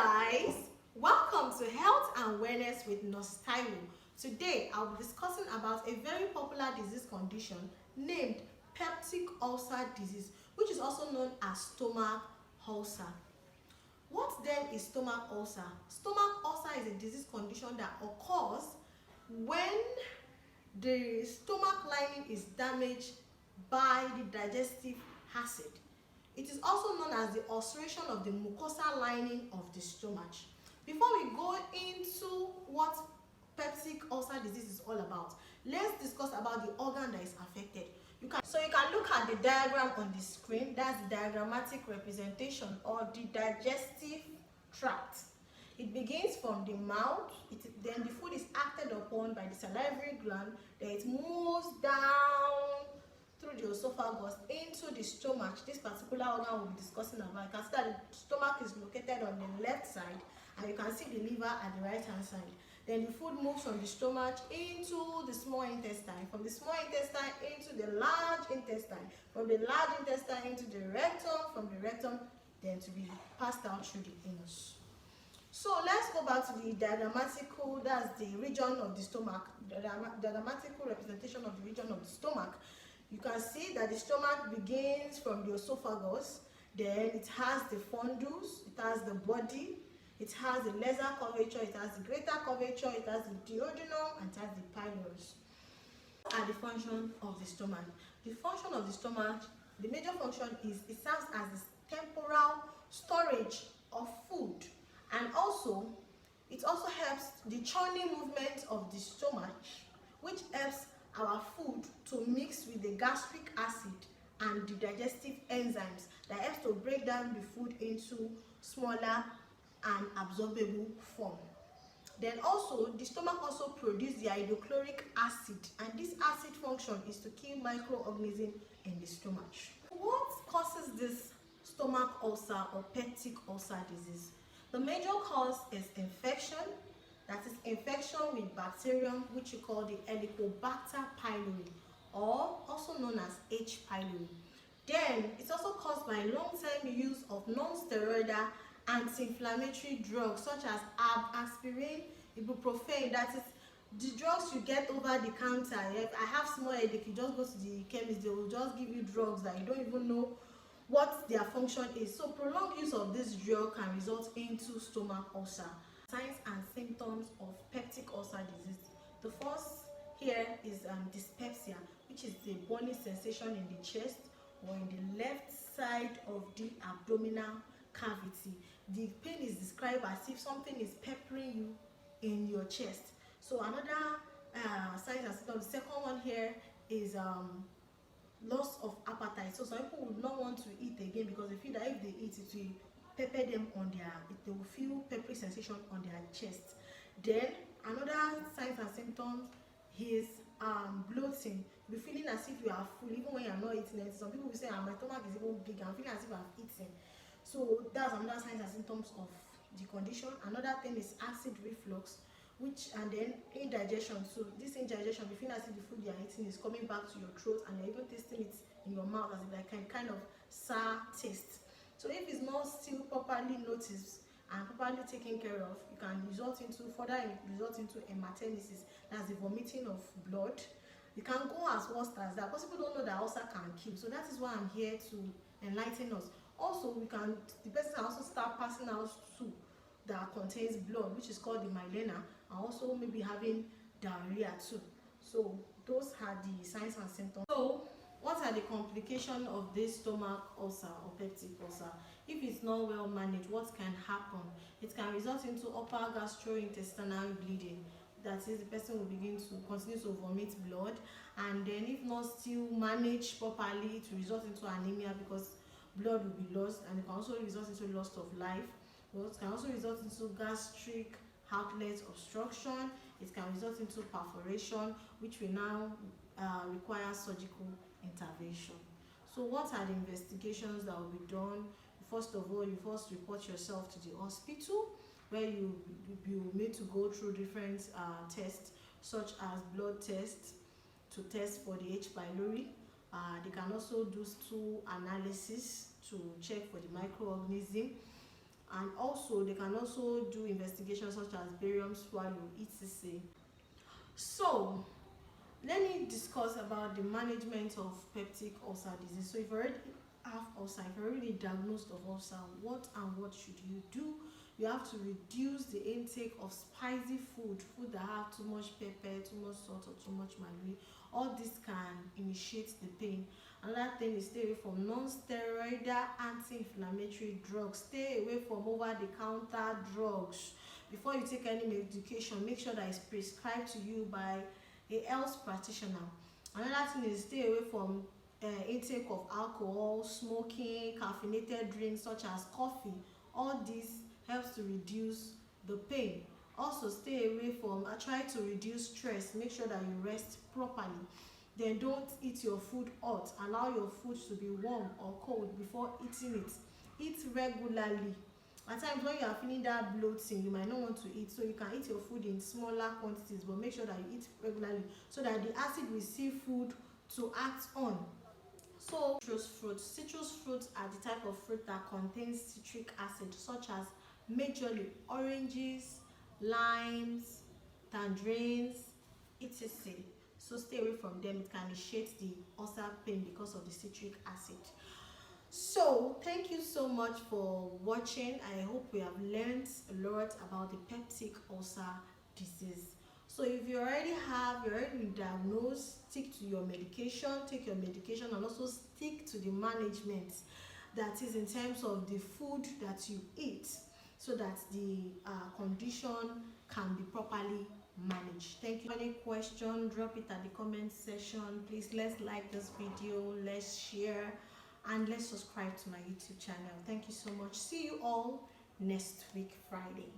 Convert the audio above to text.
guys, welcome to Health and Wellness with Nurse Taiwo. Today I'll be discussing about a very popular disease condition named peptic ulcer disease, which is also known as stomach ulcer. What then is stomach ulcer? Stomach ulcer is a disease condition that occurs when the stomach lining is damaged by the digestive acid. It is also known as the ulceration of the mucosal lining of the stomach. Before we go into what peptic ulcer disease is all about, let's discuss about the organ that is affected. You can look at the diagram on the screen. That's the diagrammatic representation of the digestive tract. It begins from the mouth, then the food is acted upon by the salivary gland, then it moves down through the esophagus into the stomach. This particular organ we'll be discussing about. You can see that the stomach is located on the left side, and you can see the liver at the right hand side. Then the food moves from the stomach into the small intestine, from the small intestine into the large intestine, from the large intestine into the rectum, from the rectum then to be passed out through the anus. So let's go back to the diagrammatical, that's the region of the stomach, the diagrammatical representation of the region of the stomach. You can see that the stomach begins from the esophagus, then it has the fundus, it has the body, it has the lesser curvature, it has the greater curvature, it has the duodenum, and it has the pylorus. What are the functions of the stomach? The function of the stomach, the major function is it serves as the temporal storage of food, and it also helps the churning movement of the stomach, which helps our food to mix with the gastric acid and the digestive enzymes that helps to break down the food into smaller and absorbable form. Then also the stomach also produces the hydrochloric acid, and this acid function is to kill microorganisms in the stomach. What causes this stomach ulcer or peptic ulcer disease? The major cause is infection, that is infection with bacterium, which you call the helicobacter pylori, or also known as H.pylori. Then it's also caused by long-term use of non-steroidal anti-inflammatory drugs such as aspirin, ibuprofen, that is the drugs you get over the counter. If I have small headache, you just go to the chemist, they will just give you drugs that you don't even know what their function is. So prolonged use of this drug can result into stomach ulcer. Signs and symptoms of peptic ulcer disease. The first here is dyspepsia, which is the burning sensation in the chest or in the left side of the abdominal cavity. The pain is described as if something is peppering you in your chest. So another signs and symptoms, the second one here is loss of appetite. So some people would not want to eat again because they feel that if they eat, it will pepper them on they will feel peppery sensation on their chest. Then another signs and symptoms is bloating. You'll be feeling as if you are full even when you are not eating anything. Some people will say, my stomach is even big, I'm feeling as if I've eaten. So that's another signs and symptoms of the condition. Another thing is acid reflux, and then indigestion. So this indigestion, you feel as if the food you are eating is coming back to your throat, and you're even tasting it in your mouth as like kind of sour taste. So if it's not still properly noticed and properly taken care of, it can result into hematemesis, that's the vomiting of blood. It can go as worse as that. But people don't know that ulcer can kill. So that is why I'm here to enlighten us. Also, the person can also start passing out soup that contains blood, which is called the melena, and also maybe having diarrhea too. So those are the signs and symptoms. So what are the complications of this stomach ulcer or peptic ulcer? If it's not well managed, what can happen? It can result into upper gastrointestinal bleeding. That is, the person will begin to continue to vomit blood, and then if not still managed properly, to result into anemia because blood will be lost, and it can also result into loss of life. It can also result into gastric outlet obstruction. It can result into perforation, which will now require surgical intervention. So what are the investigations that will be done? First of all, you first report yourself to the hospital, where you need to go through different tests, such as blood tests to test for the H.pylori. They can also do stool analysis to check for the microorganism. and also they can also do investigations such as barium swallow, etc. So let me discuss about the management of peptic ulcer disease. So if you already have ulcer, if you're already diagnosed of ulcer, what should you do? You have to reduce the intake of spicy food that have too much pepper, too much salt, or too much maggi. All this can initiate the pain. Another thing is stay away from non-steroidal anti-inflammatory drugs. Stay away from over-the-counter drugs. Before you take any medication, make sure that it's prescribed to you by a health practitioner. Another thing is stay away from intake of alcohol, smoking, caffeinated drinks such as coffee. All this helps to reduce the pain. Also stay away from try to reduce stress. Make sure that you rest properly. Then don't eat your food hot. Allow your food to be warm or cold before eating it. Eat regularly. At times when you are feeling that bloating, you might not want to eat, so you can eat your food in smaller quantities, but make sure that you eat regularly so that the acid will see food to act on. So citrus fruits are the type of fruit that contains citric acid, such as majorly oranges, limes, tangerines, etc. So stay away from them. It can initiate the ulcer pain because of the citric acid. So thank you so much for watching. I hope we have learned a lot about the peptic ulcer disease. So if you're already diagnosed, stick to your medication, take your medication, and also stick to the management that is in terms of the food that you eat, so that the condition can be properly managed. Thank you. Any question, drop it at the comment section. Please, let's like this video, let's share, and let's subscribe to my YouTube channel. Thank you so much. See you all next week Friday.